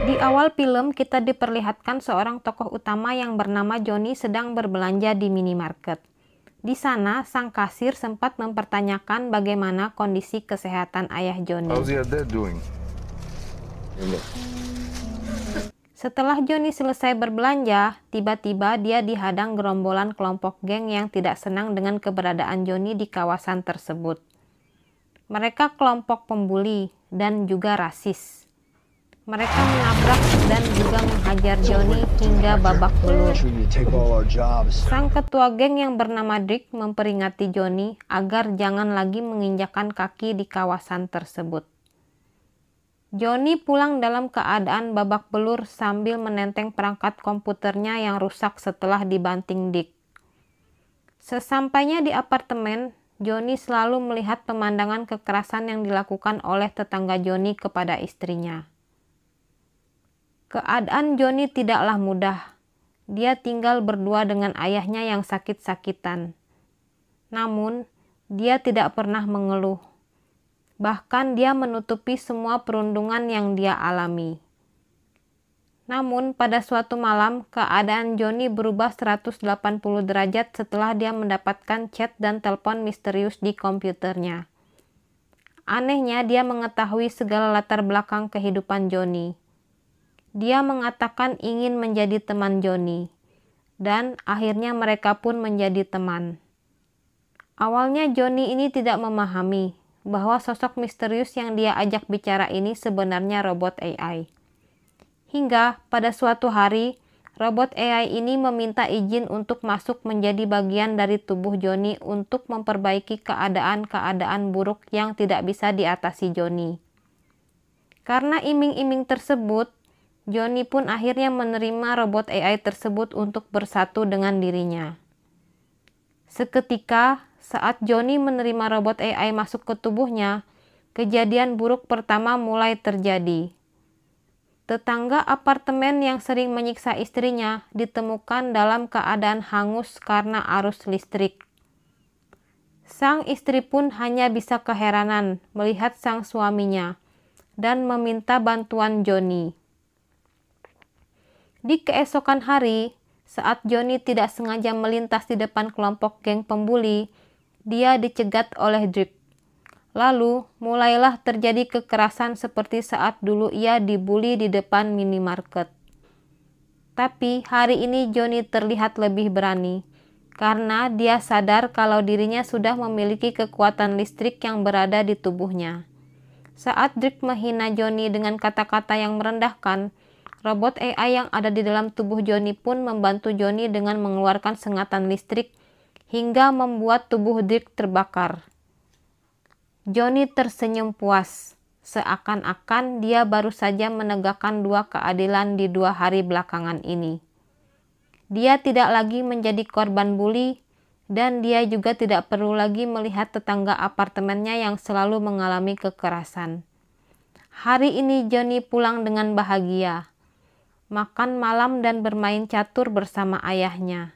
Di awal film, kita diperlihatkan seorang tokoh utama yang bernama Johnny sedang berbelanja di minimarket. Di sana, sang kasir sempat mempertanyakan bagaimana kondisi kesehatan ayah Johnny. How's your dad doing? Setelah Johnny selesai berbelanja, tiba-tiba dia dihadang gerombolan kelompok geng yang tidak senang dengan keberadaan Johnny di kawasan tersebut. Mereka kelompok pembuli dan juga rasis. Mereka menabrak dan juga menghajar Johnny hingga babak belur. Sang ketua geng yang bernama Dick memperingati Johnny agar jangan lagi menginjakkan kaki di kawasan tersebut. Johnny pulang dalam keadaan babak belur sambil menenteng perangkat komputernya yang rusak setelah dibanting Dick. Sesampainya di apartemen, Johnny selalu melihat pemandangan kekerasan yang dilakukan oleh tetangga Johnny kepada istrinya. Keadaan Johnny tidaklah mudah. Dia tinggal berdua dengan ayahnya yang sakit-sakitan. Namun, dia tidak pernah mengeluh. Bahkan dia menutupi semua perundungan yang dia alami. Namun, pada suatu malam, keadaan Johnny berubah 180 derajat setelah dia mendapatkan chat dan telepon misterius di komputernya. Anehnya, dia mengetahui segala latar belakang kehidupan Johnny. Dia mengatakan ingin menjadi teman Johnny, dan akhirnya mereka pun menjadi teman. Awalnya Johnny ini tidak memahami bahwa sosok misterius yang dia ajak bicara ini sebenarnya robot AI. Hingga pada suatu hari, robot AI ini meminta izin untuk masuk menjadi bagian dari tubuh Johnny untuk memperbaiki keadaan-keadaan buruk yang tidak bisa diatasi Johnny. Karena iming-iming tersebut, Johnny pun akhirnya menerima robot AI tersebut untuk bersatu dengan dirinya. Seketika, saat Johnny menerima robot AI masuk ke tubuhnya, kejadian buruk pertama mulai terjadi. Tetangga apartemen yang sering menyiksa istrinya ditemukan dalam keadaan hangus karena arus listrik. Sang istri pun hanya bisa keheranan melihat sang suaminya dan meminta bantuan Johnny. Di keesokan hari, saat Johnny tidak sengaja melintas di depan kelompok geng pembuli, dia dicegat oleh Drake. Lalu, mulailah terjadi kekerasan seperti saat dulu ia dibully di depan minimarket. Tapi hari ini Johnny terlihat lebih berani, karena dia sadar kalau dirinya sudah memiliki kekuatan listrik yang berada di tubuhnya. Saat Drake menghina Johnny dengan kata-kata yang merendahkan, robot AI yang ada di dalam tubuh Johnny pun membantu Johnny dengan mengeluarkan sengatan listrik hingga membuat tubuh Drake terbakar. Johnny tersenyum puas, seakan-akan dia baru saja menegakkan dua keadilan di 2 hari belakangan ini. Dia tidak lagi menjadi korban bully, dan dia juga tidak perlu lagi melihat tetangga apartemennya yang selalu mengalami kekerasan. Hari ini Johnny pulang dengan bahagia, makan malam dan bermain catur bersama ayahnya.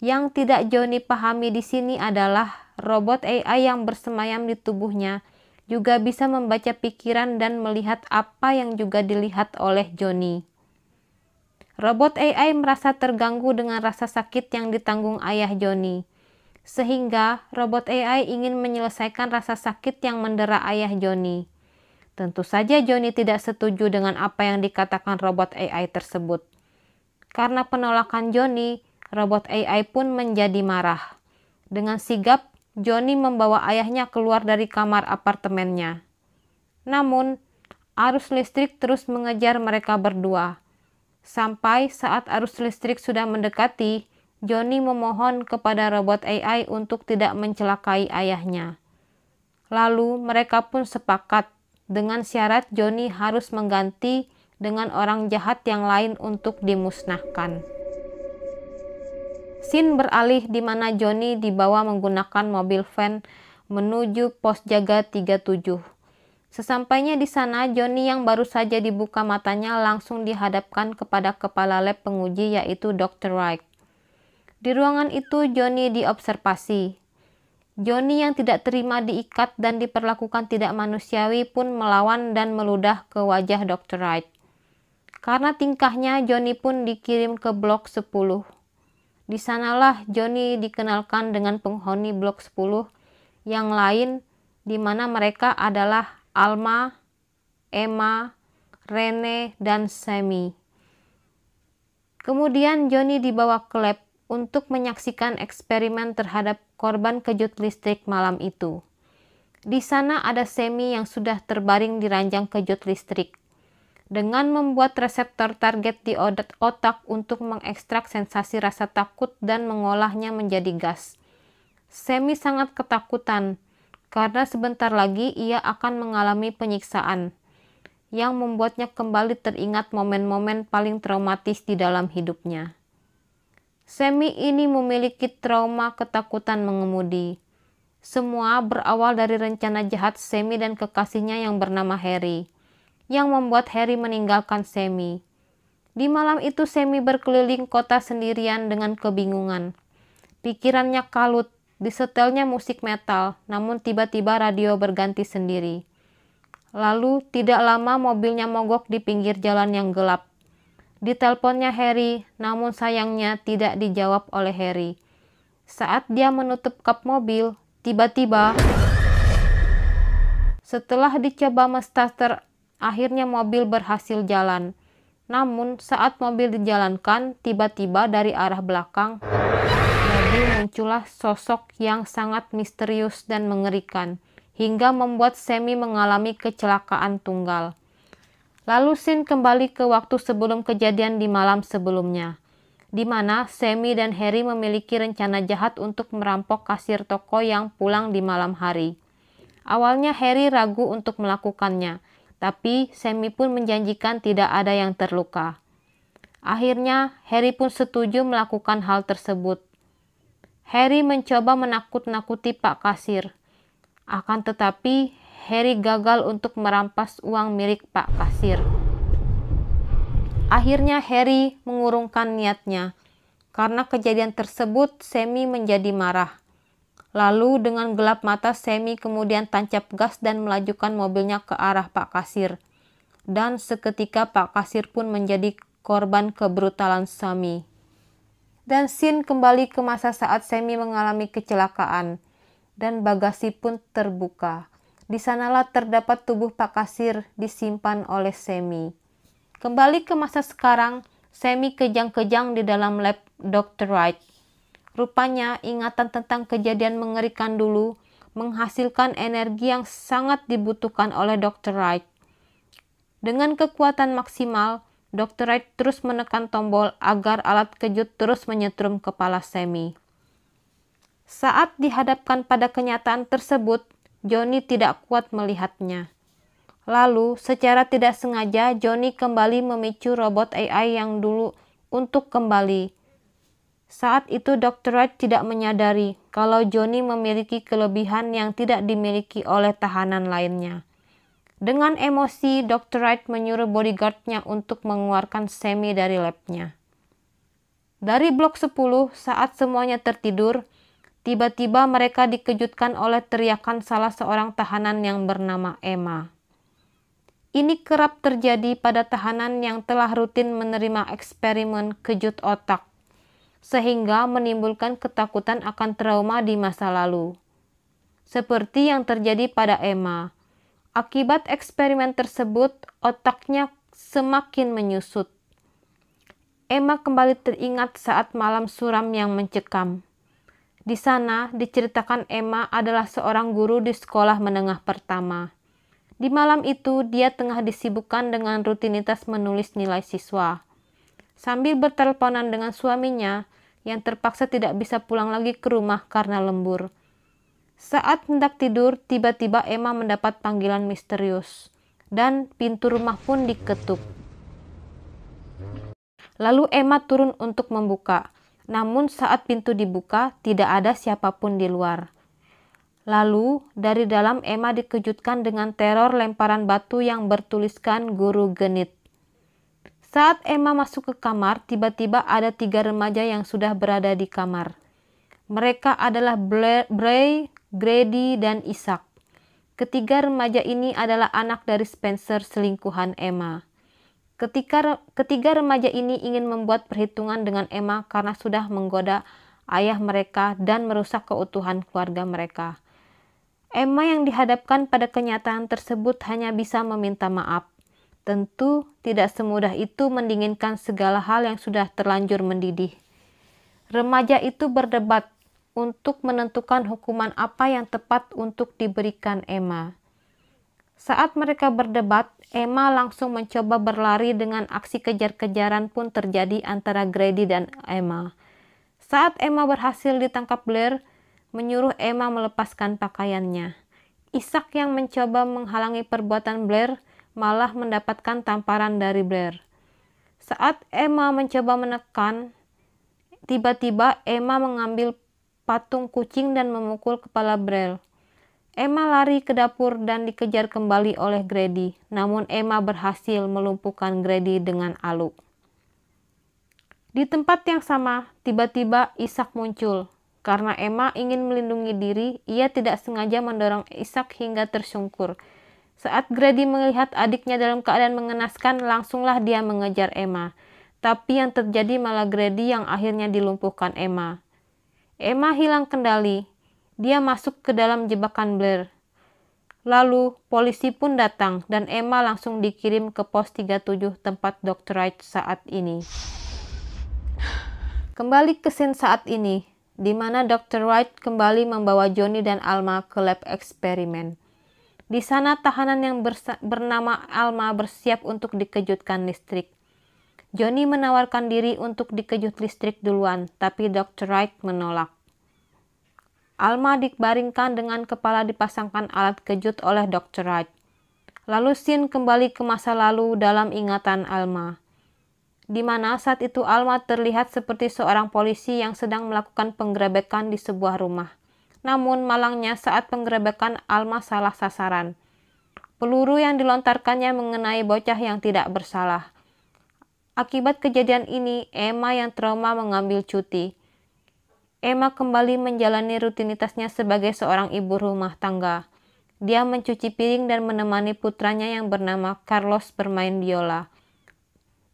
Yang tidak Johnny pahami di sini adalah robot AI yang bersemayam di tubuhnya juga bisa membaca pikiran dan melihat apa yang juga dilihat oleh Johnny. Robot AI merasa terganggu dengan rasa sakit yang ditanggung ayah Johnny, sehingga robot AI ingin menyelesaikan rasa sakit yang mendera ayah Johnny. Tentu saja Johnny tidak setuju dengan apa yang dikatakan robot AI tersebut. Karena penolakan Johnny, robot AI pun menjadi marah. Dengan sigap, Johnny membawa ayahnya keluar dari kamar apartemennya. Namun, arus listrik terus mengejar mereka berdua. Sampai saat arus listrik sudah mendekati, Johnny memohon kepada robot AI untuk tidak mencelakai ayahnya. Lalu mereka pun sepakat dengan syarat Johnny harus mengganti dengan orang jahat yang lain untuk dimusnahkan. Scene beralih di mana Johnny dibawa menggunakan mobil van menuju pos jaga 37. Sesampainya di sana, Johnny yang baru saja dibuka matanya langsung dihadapkan kepada kepala lab penguji yaitu Dr. Wright. Di ruangan itu Johnny diobservasi. Johnny yang tidak terima diikat dan diperlakukan tidak manusiawi pun melawan dan meludah ke wajah Dr. Wright. Karena tingkahnya, Johnny pun dikirim ke blok 10. Di sanalah Johnny dikenalkan dengan penghuni blok 10 yang lain, di mana mereka adalah Alma, Emma, Rene, dan Sammy. Kemudian Johnny dibawa ke lab untuk menyaksikan eksperimen terhadap korban kejut listrik malam itu. Di sana ada Sammy yang sudah terbaring di ranjang kejut listrik. Dengan membuat reseptor target di otak untuk mengekstrak sensasi rasa takut dan mengolahnya menjadi gas. Sammy sangat ketakutan karena sebentar lagi ia akan mengalami penyiksaan yang membuatnya kembali teringat momen-momen paling traumatis di dalam hidupnya. Sammy ini memiliki trauma ketakutan mengemudi. Semua berawal dari rencana jahat Sammy dan kekasihnya yang bernama Harry, yang membuat Harry meninggalkan Sammy. Di malam itu Sammy berkeliling kota sendirian dengan kebingungan. Pikirannya kalut, disetelnya musik metal, namun tiba-tiba radio berganti sendiri. Lalu tidak lama mobilnya mogok di pinggir jalan yang gelap. Diteleponnya Harry, namun sayangnya tidak dijawab oleh Harry. Saat dia menutup kap mobil, tiba-tiba setelah dicoba menstarter, akhirnya mobil berhasil jalan. Namun saat mobil dijalankan, tiba-tiba dari arah belakang muncullah sosok yang sangat misterius dan mengerikan, hingga membuat Sammy mengalami kecelakaan tunggal. Lalu scene kembali ke waktu sebelum kejadian di malam sebelumnya, di mana Sammy dan Harry memiliki rencana jahat untuk merampok kasir toko yang pulang di malam hari. Awalnya Harry ragu untuk melakukannya, tapi Sammy pun menjanjikan tidak ada yang terluka. Akhirnya Harry pun setuju melakukan hal tersebut. Harry mencoba menakut-nakuti Pak Kasir. Akan tetapi Harry gagal untuk merampas uang milik Pak Kasir. Akhirnya Harry mengurungkan niatnya. Karena kejadian tersebut, Sammy menjadi marah. Lalu dengan gelap mata Sammy kemudian tancap gas dan melajukan mobilnya ke arah Pak Kasir. Dan seketika Pak Kasir pun menjadi korban kebrutalan Sammy. Dan scene kembali ke masa saat Sammy mengalami kecelakaan. Dan bagasi pun terbuka. Di sanalah terdapat tubuh Pak Kasir disimpan oleh Sammy. Kembali ke masa sekarang, Sammy kejang-kejang di dalam lab Dr. Wright. Rupanya ingatan tentang kejadian mengerikan dulu menghasilkan energi yang sangat dibutuhkan oleh Dr. Wright. Dengan kekuatan maksimal, Dr. Wright terus menekan tombol agar alat kejut terus menyetrum kepala Sammy. Saat dihadapkan pada kenyataan tersebut, Johnny tidak kuat melihatnya. Lalu, secara tidak sengaja, Johnny kembali memicu robot AI yang dulu untuk kembali. Saat itu Dr. Wright tidak menyadari kalau Johnny memiliki kelebihan yang tidak dimiliki oleh tahanan lainnya. Dengan emosi, Dr. Wright menyuruh bodyguard-nya untuk mengeluarkan Sammy dari lab-nya. Dari blok 10, saat semuanya tertidur, tiba-tiba mereka dikejutkan oleh teriakan salah seorang tahanan yang bernama Emma. Ini kerap terjadi pada tahanan yang telah rutin menerima eksperimen kejut otak, sehingga menimbulkan ketakutan akan trauma di masa lalu. Seperti yang terjadi pada Emma. Akibat eksperimen tersebut, otaknya semakin menyusut. Emma kembali teringat saat malam suram yang mencekam. Di sana diceritakan Emma adalah seorang guru di sekolah menengah pertama. Di malam itu, dia tengah disibukkan dengan rutinitas menulis nilai siswa. Sambil berteleponan dengan suaminya, yang terpaksa tidak bisa pulang lagi ke rumah karena lembur. Saat hendak tidur, tiba-tiba Emma mendapat panggilan misterius, dan pintu rumah pun diketuk. Lalu Emma turun untuk membuka, namun saat pintu dibuka, tidak ada siapapun di luar. Lalu, dari dalam Emma dikejutkan dengan teror lemparan batu yang bertuliskan Guru Genit. Saat Emma masuk ke kamar, tiba-tiba ada 3 remaja yang sudah berada di kamar. Mereka adalah Bray, Grady, dan Isaac. Ketiga remaja ini adalah anak dari Spencer, selingkuhan Emma. Ketiga remaja ini ingin membuat perhitungan dengan Emma karena sudah menggoda ayah mereka dan merusak keutuhan keluarga mereka. Emma yang dihadapkan pada kenyataan tersebut hanya bisa meminta maaf. Tentu tidak semudah itu mendinginkan segala hal yang sudah terlanjur mendidih. Remaja itu berdebat untuk menentukan hukuman apa yang tepat untuk diberikan Emma. Saat mereka berdebat, Emma langsung mencoba berlari dengan aksi kejar-kejaran pun terjadi antara Grady dan Emma. Saat Emma berhasil ditangkap, Blair menyuruh Emma melepaskan pakaiannya. Isaac yang mencoba menghalangi perbuatan Blair malah mendapatkan tamparan dari Blair. Saat Emma mencoba menekan, tiba-tiba Emma mengambil patung kucing dan memukul kepala Blair. Emma lari ke dapur dan dikejar kembali oleh Grady, namun Emma berhasil melumpuhkan Grady dengan alu. Di tempat yang sama, tiba-tiba Isaac muncul. Karena Emma ingin melindungi diri, ia tidak sengaja mendorong Isaac hingga tersungkur. Saat Grady melihat adiknya dalam keadaan mengenaskan, langsunglah dia mengejar Emma. Tapi yang terjadi malah Grady yang akhirnya dilumpuhkan Emma. Emma hilang kendali. Dia masuk ke dalam jebakan Blair. Lalu polisi pun datang dan Emma langsung dikirim ke pos 37 tempat Dr. Wright saat ini. Kembali ke scene saat ini, di mana Dr. Wright kembali membawa Johnny dan Alma ke lab eksperimen. Di sana tahanan yang bernama Alma bersiap untuk dikejutkan listrik. Johnny menawarkan diri untuk dikejut listrik duluan, tapi Dr. Wright menolak. Alma dibaringkan dengan kepala dipasangkan alat kejut oleh Dr. Wright. Lalu scene kembali ke masa lalu dalam ingatan Alma, di mana saat itu Alma terlihat seperti seorang polisi yang sedang melakukan penggerebekan di sebuah rumah. Namun malangnya saat penggerebekan Alma salah sasaran. Peluru yang dilontarkannya mengenai bocah yang tidak bersalah. Akibat kejadian ini, Emma yang trauma mengambil cuti. Emma kembali menjalani rutinitasnya sebagai seorang ibu rumah tangga. Dia mencuci piring dan menemani putranya yang bernama Carlos bermain biola.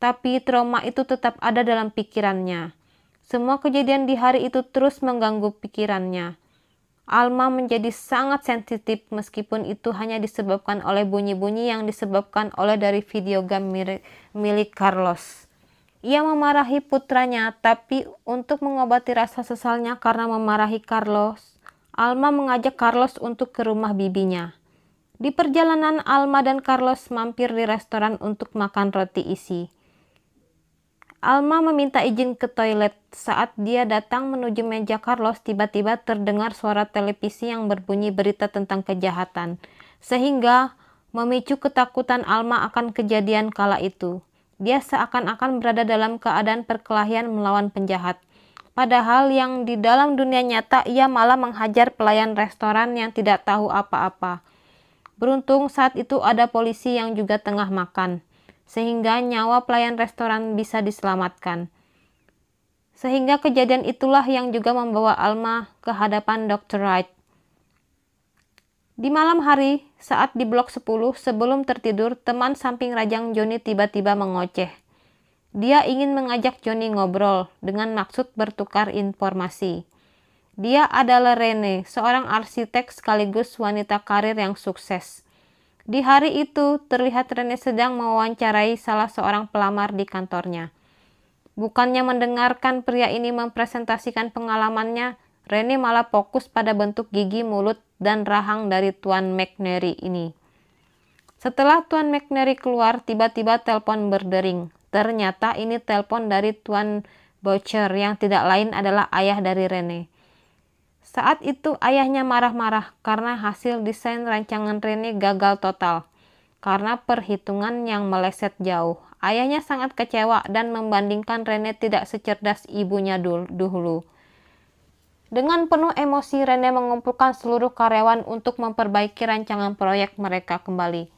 Tapi trauma itu tetap ada dalam pikirannya. Semua kejadian di hari itu terus mengganggu pikirannya. Alma menjadi sangat sensitif meskipun itu hanya disebabkan oleh bunyi-bunyi yang disebabkan oleh dari video game milik Carlos. Ia memarahi putranya, tapi untuk mengobati rasa sesalnya karena memarahi Carlos, Alma mengajak Carlos untuk ke rumah bibinya. Di perjalanan, Alma dan Carlos mampir di restoran untuk makan roti isi. Alma meminta izin ke toilet. Saat dia datang menuju meja Carlos, tiba-tiba terdengar suara televisi yang berbunyi berita tentang kejahatan, sehingga memicu ketakutan Alma akan kejadian kala itu. Dia seakan-akan berada dalam keadaan perkelahian melawan penjahat. Padahal yang di dalam dunia nyata ia malah menghajar pelayan restoran yang tidak tahu apa-apa. Beruntung saat itu ada polisi yang juga tengah makan, sehingga nyawa pelayan restoran bisa diselamatkan. Sehingga kejadian itulah yang juga membawa Alma ke hadapan Dr. Wright. Di malam hari, saat di blok 10 sebelum tertidur, teman samping rajang Johnny tiba-tiba mengoceh. Dia ingin mengajak Johnny ngobrol dengan maksud bertukar informasi. Dia adalah Rene, seorang arsitek sekaligus wanita karir yang sukses. Di hari itu, terlihat Rene sedang mewawancarai salah seorang pelamar di kantornya. Bukannya mendengarkan pria ini mempresentasikan pengalamannya, Rene malah fokus pada bentuk gigi, mulut, dan rahang dari Tuan McNary ini. Setelah Tuan McNary keluar, tiba-tiba telepon berdering. Ternyata ini telepon dari Tuan Boucher yang tidak lain adalah ayah dari Rene. Saat itu ayahnya marah-marah karena hasil desain rancangan Rene gagal total. Karena perhitungan yang meleset jauh, ayahnya sangat kecewa dan membandingkan Rene tidak secerdas ibunya dulu. Dengan penuh emosi, Rene mengumpulkan seluruh karyawan untuk memperbaiki rancangan proyek mereka kembali.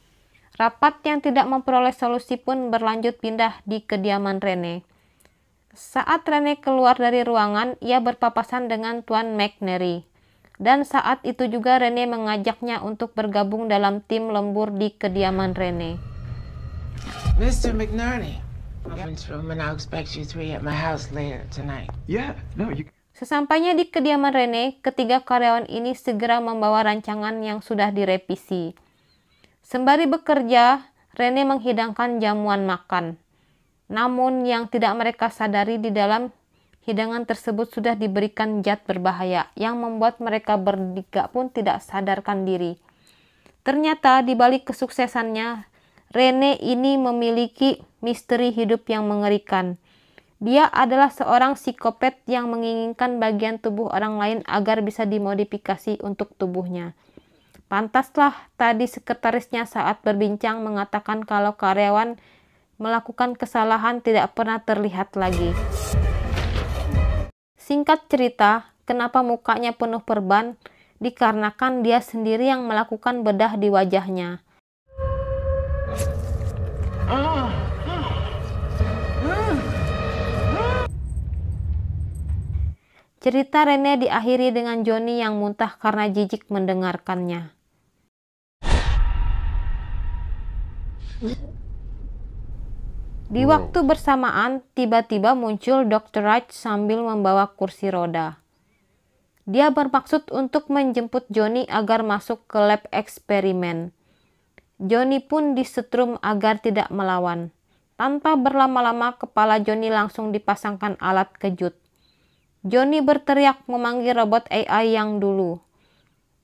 Rapat yang tidak memperoleh solusi pun berlanjut pindah di kediaman Rene. Saat Rene keluar dari ruangan, ia berpapasan dengan Tuan McNary. Dan saat itu juga Rene mengajaknya untuk bergabung dalam tim lembur di kediaman Rene. Mr. McNerney, conference room, and I'll expect you three at my house later tonight. Yeah, no, you... Sesampainya di kediaman Rene, ketiga karyawan ini segera membawa rancangan yang sudah direvisi. Sembari bekerja, Rene menghidangkan jamuan makan. Namun yang tidak mereka sadari di dalam hidangan tersebut sudah diberikan zat berbahaya yang membuat mereka bertiga pun tidak sadarkan diri. Ternyata di balik kesuksesannya, Rene ini memiliki misteri hidup yang mengerikan. Dia adalah seorang psikopat yang menginginkan bagian tubuh orang lain agar bisa dimodifikasi untuk tubuhnya. Pantaslah tadi sekretarisnya saat berbincang mengatakan kalau karyawan melakukan kesalahan tidak pernah terlihat lagi. Singkat cerita, kenapa mukanya penuh perban? Dikarenakan dia sendiri yang melakukan bedah di wajahnya. Cerita Rene diakhiri dengan Johnny yang muntah karena jijik mendengarkannya. Di waktu bersamaan, tiba-tiba muncul Dr. Wright sambil membawa kursi roda. Dia bermaksud untuk menjemput Johnny agar masuk ke lab eksperimen. Johnny pun disetrum agar tidak melawan. Tanpa berlama-lama, kepala Johnny langsung dipasangkan alat kejut. Johnny berteriak memanggil robot AI yang dulu.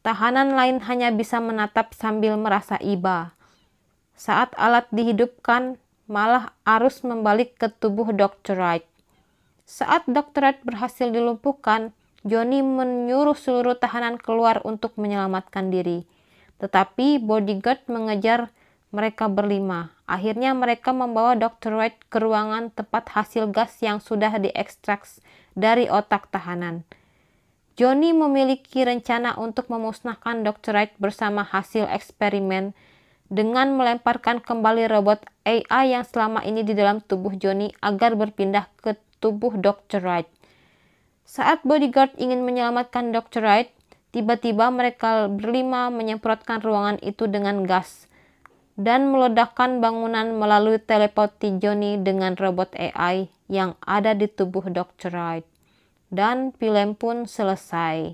Tahanan lain hanya bisa menatap sambil merasa iba. Saat alat dihidupkan, malah arus membalik ke tubuh Dr. Wright. Saat Dr. Wright berhasil dilumpuhkan, Johnny menyuruh seluruh tahanan keluar untuk menyelamatkan diri. Tetapi bodyguard mengejar mereka berlima. Akhirnya mereka membawa Dr. Wright ke ruangan tempat hasil gas yang sudah diekstrak dari otak tahanan. Johnny memiliki rencana untuk memusnahkan Dr. Wright bersama hasil eksperimen dengan melemparkan kembali robot AI yang selama ini di dalam tubuh Johnny agar berpindah ke tubuh Dr. Wright. Saat bodyguard ingin menyelamatkan Dr. Wright, tiba-tiba mereka berlima menyemprotkan ruangan itu dengan gas dan meledakkan bangunan melalui telepati Johnny dengan robot AI yang ada di tubuh Dr. Wright. Dan film pun selesai.